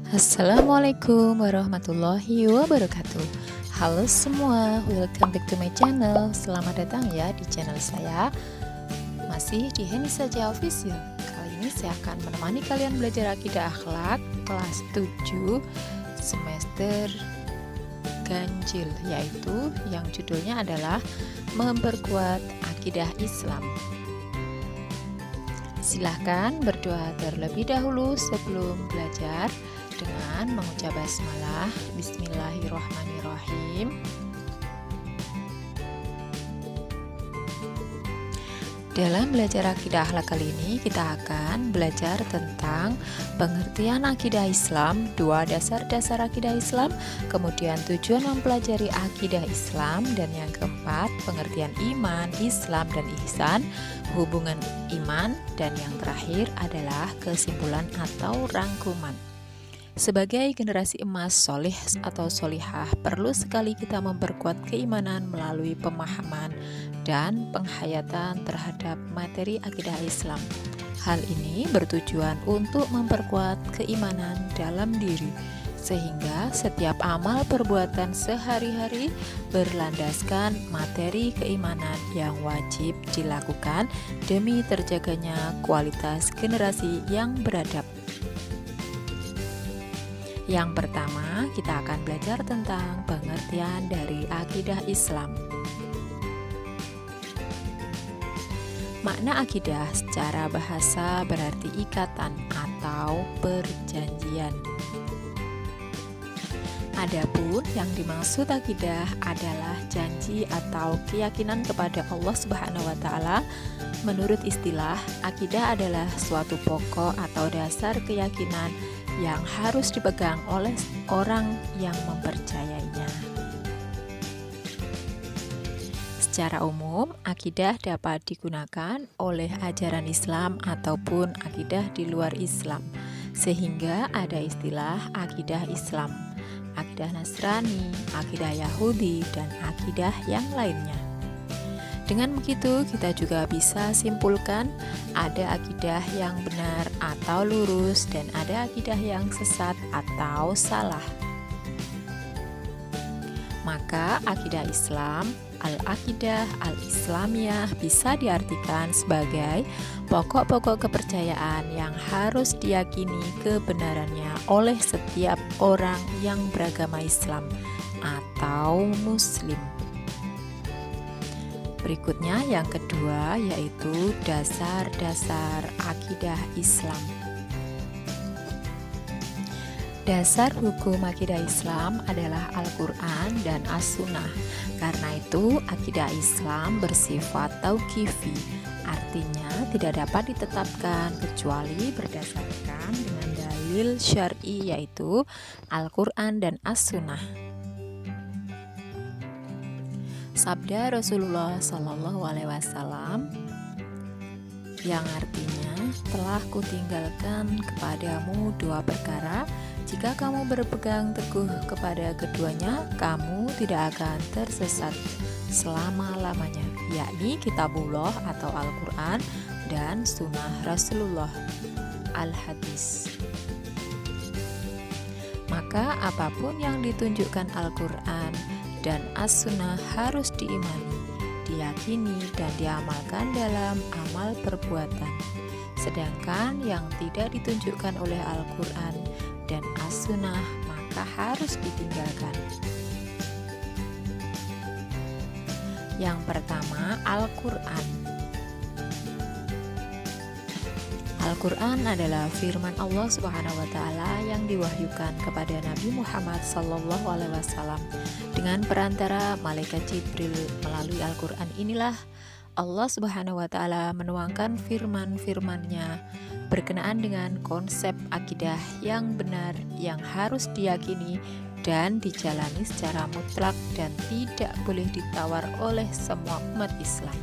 Assalamualaikum warahmatullahi wabarakatuh. Halo semua, welcome back to my channel. Selamat datang ya di channel saya. Masih di Heni Saja Official. Kali ini saya akan menemani kalian belajar akidah akhlak kelas 7 semester ganjil, yaitu yang judulnya adalah memperkuat akidah Islam. Silahkan berdoa terlebih dahulu sebelum belajar dengan mengucap basmalah. Bismillahirrahmanirrahim. Dalam belajar akidah akhlak kali ini kita akan belajar tentang pengertian akidah Islam, 2 dasar-dasar akidah Islam, kemudian tujuan mempelajari akidah Islam, dan yang keempat pengertian iman, Islam, dan ihsan, hubungan iman, dan yang terakhir adalah kesimpulan atau rangkuman. Sebagai generasi emas solih atau solihah, perlu sekali kita memperkuat keimanan melalui pemahaman dan penghayatan terhadap materi akidah Islam. Hal ini bertujuan untuk memperkuat keimanan dalam diri, sehingga setiap amal perbuatan sehari-hari berlandaskan materi keimanan yang wajib dilakukan demi terjaganya kualitas generasi yang beradab. Yang pertama, kita akan belajar tentang pengertian dari akidah Islam. Makna akidah secara bahasa berarti ikatan atau perjanjian. Adapun yang dimaksud akidah adalah janji atau keyakinan kepada Allah Subhanahu wa taala. Menurut istilah, akidah adalah suatu pokok atau dasar keyakinan yang harus dipegang oleh orang yang mempercayainya. Secara umum, akidah dapat digunakan oleh ajaran Islam ataupun akidah di luar Islam, sehingga ada istilah akidah Islam, akidah Nasrani, akidah Yahudi, dan akidah yang lainnya. Dengan begitu, kita juga bisa simpulkan ada akidah yang benar atau lurus dan ada akidah yang sesat atau salah. Maka akidah Islam, al-aqidah al-islamiyah, bisa diartikan sebagai pokok-pokok kepercayaan yang harus diyakini kebenarannya oleh setiap orang yang beragama Islam atau Muslim. Berikutnya yang kedua yaitu dasar-dasar akidah Islam. Dasar hukum akidah Islam adalah Al-Quran dan As-Sunnah. Karena itu akidah Islam bersifat tauqifi, artinya tidak dapat ditetapkan kecuali berdasarkan dengan dalil syar'i yaitu Al-Quran dan As-Sunnah. Sabda Rasulullah Shallallahu Alaihi Wasallam yang artinya, telah kutinggalkan kepadamu 2 perkara, jika kamu berpegang teguh kepada keduanya, kamu tidak akan tersesat selama-lamanya, yakni kitabullah atau Al-Quran dan sunnah Rasulullah, Al-Hadis. Maka apapun yang ditunjukkan Al-Quran dan As-Sunnah harus diimani, diyakini, dan diamalkan dalam amal perbuatan. Sedangkan yang tidak ditunjukkan oleh Al-Quran dan As-Sunnah maka harus ditinggalkan. Yang pertama, Al-Quran. Al-Quran adalah firman Allah Subhanahu wa taala yang diwahyukan kepada Nabi Muhammad sallallahu alaihi wasallam dengan perantara malaikat Jibril. Melalui Al-Quran inilah Allah Subhanahu wa taala menuangkan firman-firman-Nya berkenaan dengan konsep akidah yang benar yang harus diyakini dan dijalani secara mutlak dan tidak boleh ditawar oleh semua umat Islam.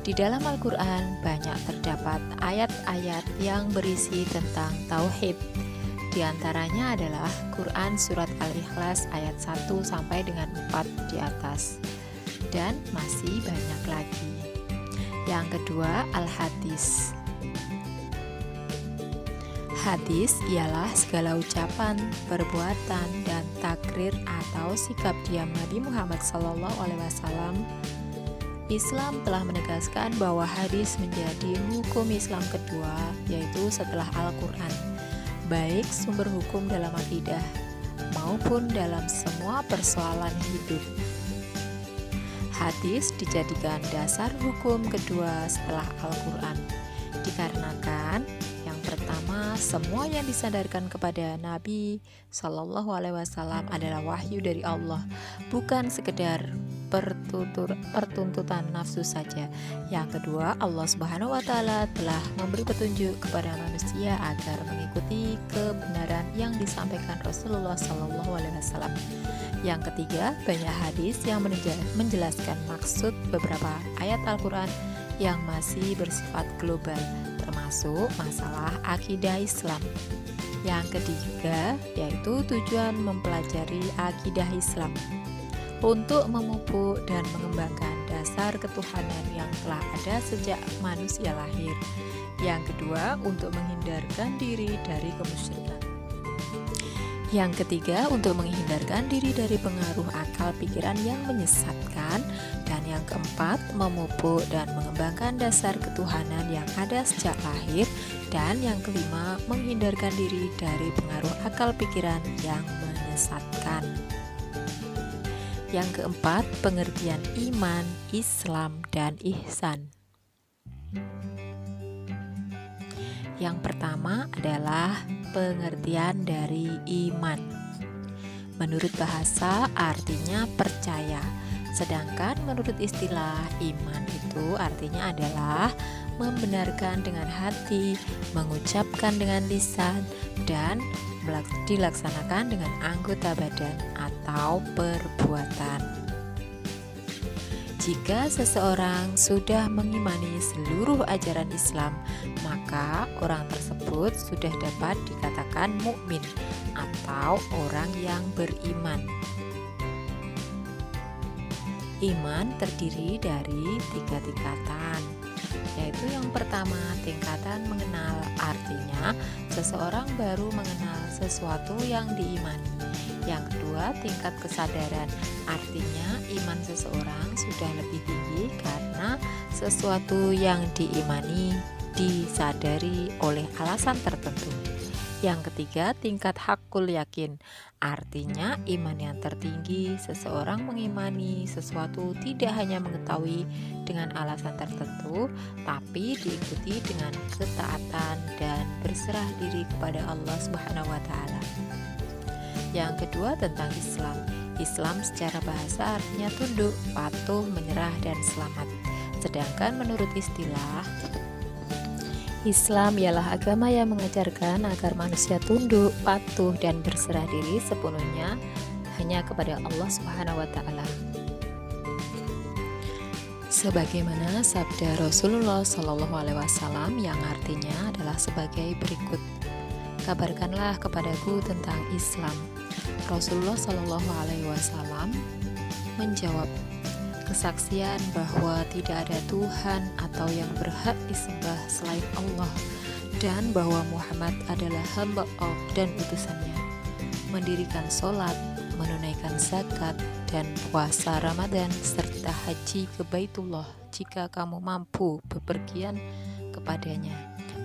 Di dalam Al-Quran banyak terdapat ayat-ayat yang berisi tentang tauhid. Di antaranya adalah Quran Surat Al-Ikhlas ayat 1 sampai dengan 4 di atas. Dan masih banyak lagi. Yang kedua, al-hadis. Hadis ialah segala ucapan, perbuatan, dan takrir atau sikap diam Nabi Muhammad SAW. Islam telah menegaskan bahwa hadis menjadi hukum Islam kedua, yaitu setelah Al-Quran, baik sumber hukum dalam akidah maupun dalam semua persoalan hidup. Hadis dijadikan dasar hukum kedua setelah Al-Quran, dikarenakan yang pertama, semua yang disandarkan kepada Nabi Shallallahu Alaihi Wasallam adalah wahyu dari Allah, bukan sekedar pertuntutan nafsu saja. Yang kedua, Allah Subhanahu Wa Taala telah memberi petunjuk kepada manusia agar mengikuti kebenaran yang disampaikan Rasulullah Shallallahu Alaihi Wasallam. Yang ketiga, banyak hadis yang menjelaskan maksud beberapa ayat Al-Quran yang masih bersifat global, termasuk masalah akidah Islam. Yang ketiga, yaitu tujuan mempelajari akidah Islam untuk memupuk dan mengembangkan dasar ketuhanan yang telah ada sejak manusia lahir. Yang kedua, untuk menghindarkan diri dari kemusyrikan. Yang ketiga, untuk menghindarkan diri dari pengaruh akal pikiran yang menyesatkan. Dan yang keempat, memupuk dan mengembangkan dasar ketuhanan yang ada sejak lahir. Dan yang kelima, menghindarkan diri dari pengaruh akal pikiran yang menyesatkan. Yang keempat, pengertian iman, Islam, dan ihsan. Yang pertama adalah pengertian dari iman. Menurut bahasa artinya percaya, sedangkan menurut istilah iman itu artinya adalah membenarkan dengan hati, mengucapkan dengan lisan, dan dilaksanakan dengan anggota badan atau perbuatan. Jika seseorang sudah mengimani seluruh ajaran Islam, maka orang tersebut sudah dapat dikatakan mukmin atau orang yang beriman. Iman terdiri dari 3 tingkatan, yaitu yang pertama, tingkatan mengenal, artinya seseorang baru mengenal sesuatu yang diimani. Yang kedua, tingkat kesadaran, artinya iman seseorang sudah lebih tinggi karena sesuatu yang diimani disadari oleh alasan tertentu. Yang ketiga, tingkat hakul yakin, artinya iman yang tertinggi, seseorang mengimani sesuatu tidak hanya mengetahui dengan alasan tertentu, tapi diikuti dengan ketaatan dan berserah diri kepada Allah Subhanahu wa Ta'ala. Yang kedua, tentang Islam. Islam secara bahasa artinya tunduk, patuh, menyerah, dan selamat. Sedangkan menurut istilah, Islam ialah agama yang mengajarkan agar manusia tunduk, patuh, dan berserah diri sepenuhnya hanya kepada Allah Subhanahu wa Ta'ala. Sebagaimana sabda Rasulullah Shallallahu Alaihi Wasallam yang artinya adalah sebagai berikut: kabarkanlah kepadaku tentang Islam. Rasulullah Shallallahu Alaihi Wasallam menjawab, kesaksian bahwa tidak ada Tuhan atau yang berhak disembah selain Allah, dan bahwa Muhammad adalah hamba Allah dan utusannya, mendirikan sholat, menunaikan zakat, dan puasa Ramadan, serta haji ke Baitullah jika kamu mampu bepergian kepadanya.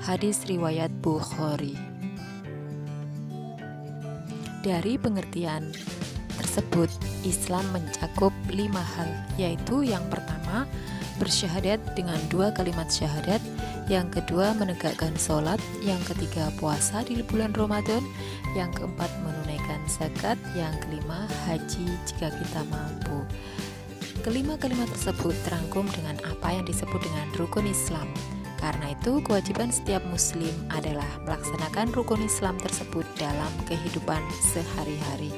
Hadis riwayat Bukhari. Dari pengertian tersebut, Islam mencakup 5 hal, yaitu yang pertama, bersyahadat dengan 2 kalimat syahadat, yang kedua, menegakkan sholat, yang ketiga, puasa di bulan Ramadan, yang keempat, menunaikan zakat, yang kelima, haji jika kita mampu. Kelima kalimat tersebut terangkum dengan apa yang disebut dengan rukun Islam. Karena itu, kewajiban setiap muslim adalah melaksanakan rukun Islam tersebut dalam kehidupan sehari-hari.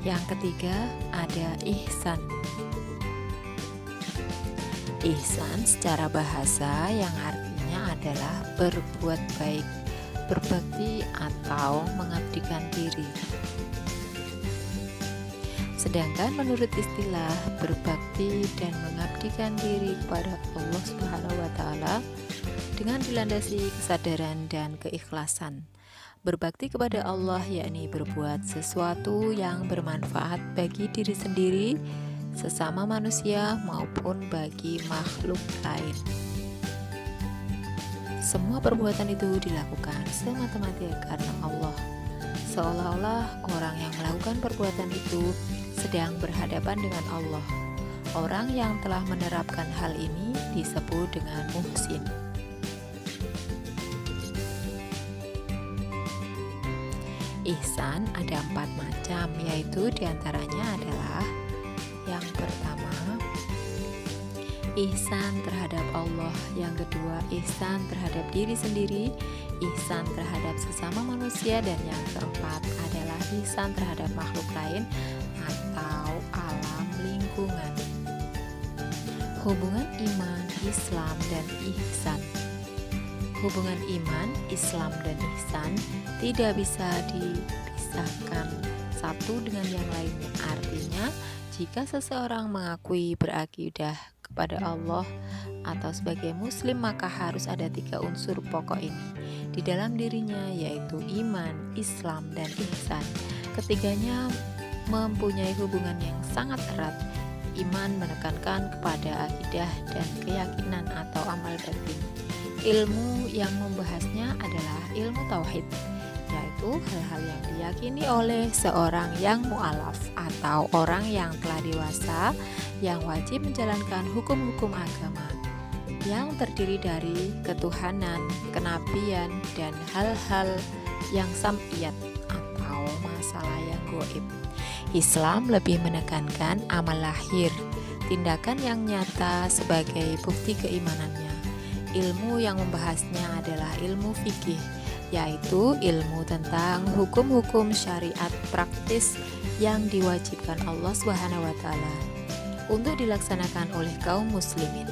Yang ketiga, ada ihsan. Ihsan secara bahasa yang artinya adalah berbuat baik, berbakti, atau mengabdikan diri. Sedangkan menurut istilah berbakti dan mengabdikan diri kepada Allah Subhanahu wa taala dengan dilandasi kesadaran dan keikhlasan. Berbakti kepada Allah yakni berbuat sesuatu yang bermanfaat bagi diri sendiri, sesama manusia maupun bagi makhluk lain. Semua perbuatan itu dilakukan semata-mata karena Allah. Seolah-olah orang yang melakukan perbuatan itu sedang berhadapan dengan Allah. Orang yang telah menerapkan hal ini disebut dengan muhsin. Ihsan ada 4 macam, yaitu diantaranya adalah yang pertama, ihsan terhadap Allah. Yang kedua, ihsan terhadap diri sendiri, ihsan terhadap sesama manusia, dan yang keempat adalah ihsan terhadap makhluk lain atau alam lingkungan. Hubungan iman, Islam, dan ihsan. Hubungan iman, Islam, dan ihsan tidak bisa dipisahkan satu dengan yang lainnya. Artinya, jika seseorang mengakui berakidah kepada Allah atau sebagai muslim, maka harus ada 3 unsur pokok ini di dalam dirinya, yaitu iman, Islam, dan ihsan. Ketiganya mempunyai hubungan yang sangat erat. Iman menekankan kepada akidah dan keyakinan atau amal batin. Ilmu yang membahasnya adalah ilmu tauhid, yaitu hal-hal yang diyakini oleh seorang yang mu'alaf atau orang yang telah dewasa yang wajib menjalankan hukum-hukum agama yang terdiri dari ketuhanan, kenabian, dan hal-hal yang sam'iyat atau masalah yang gaib. Islam lebih menekankan amal lahir, tindakan yang nyata sebagai bukti keimanannya. Ilmu yang membahasnya adalah ilmu fikih, yaitu ilmu tentang hukum-hukum syariat praktis yang diwajibkan Allah Subhanahu wa taala untuk dilaksanakan oleh kaum muslimin.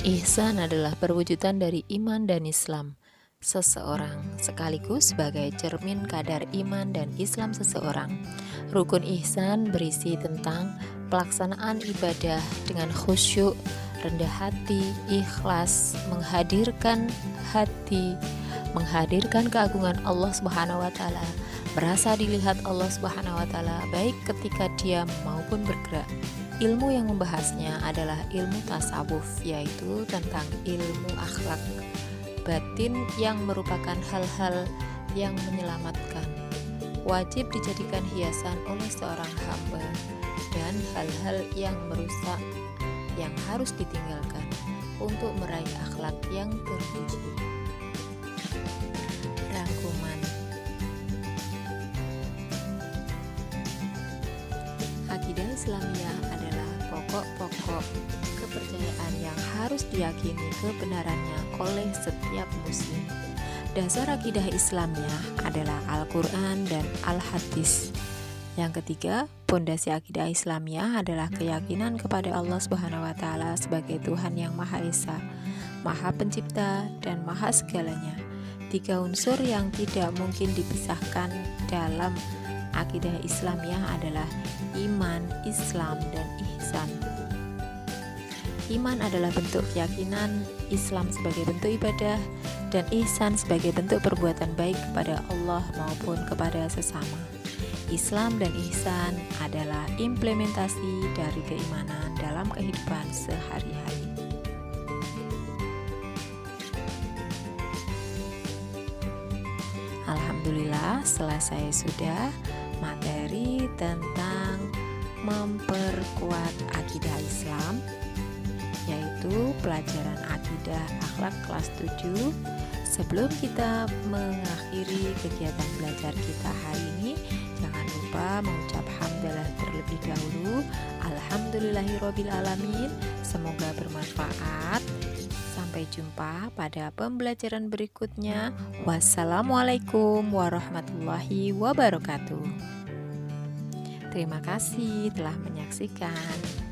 Ihsan adalah perwujudan dari iman dan Islam seseorang, sekaligus sebagai cermin kadar iman dan Islam seseorang. Rukun ihsan berisi tentang pelaksanaan ibadah dengan khusyuk, rendah hati, ikhlas, menghadirkan hati, menghadirkan keagungan Allah Subhanahu wa taala, merasa dilihat Allah Subhanahu wa taala baik ketika diam maupun bergerak. Ilmu yang membahasnya adalah ilmu tasawuf, yaitu tentang ilmu akhlak batin yang merupakan hal-hal yang menyelamatkan, wajib dijadikan hiasan oleh seorang hamba, dan hal-hal yang merusak yang harus ditinggalkan untuk meraih akhlak yang terpuji. Rangkuman. Akidah Islamiyah adalah pokok-pokok kepercayaan yang harus diyakini kebenarannya oleh setiap muslim. Dasar akidah Islamiyah adalah Al-Quran dan Al-Hadis. Yang ketiga, pondasi akidah Islamiyah adalah keyakinan kepada Allah Subhanahu wa taala sebagai Tuhan yang Maha Esa, Maha Pencipta, dan Maha segalanya. 3 unsur yang tidak mungkin dipisahkan dalam akidah Islamiyah adalah iman, Islam, dan ihsan. Iman adalah bentuk keyakinan, Islam sebagai bentuk ibadah, dan ihsan sebagai bentuk perbuatan baik kepada Allah maupun kepada sesama. Islam dan ihsan adalah implementasi dari keimanan dalam kehidupan sehari-hari. Alhamdulillah, selesai sudah materi tentang memperkuat akidah Islam, yaitu pelajaran akidah akhlak kelas 7. Sebelum kita mengakhiri kegiatan belajar kita hari ini, jangan lupa mengucap hamdalah terlebih dahulu. Alhamdulillahirabbil alamin. Semoga bermanfaat. Sampai jumpa pada pembelajaran berikutnya. Wassalamualaikum warahmatullahi wabarakatuh. Terima kasih telah menyaksikan.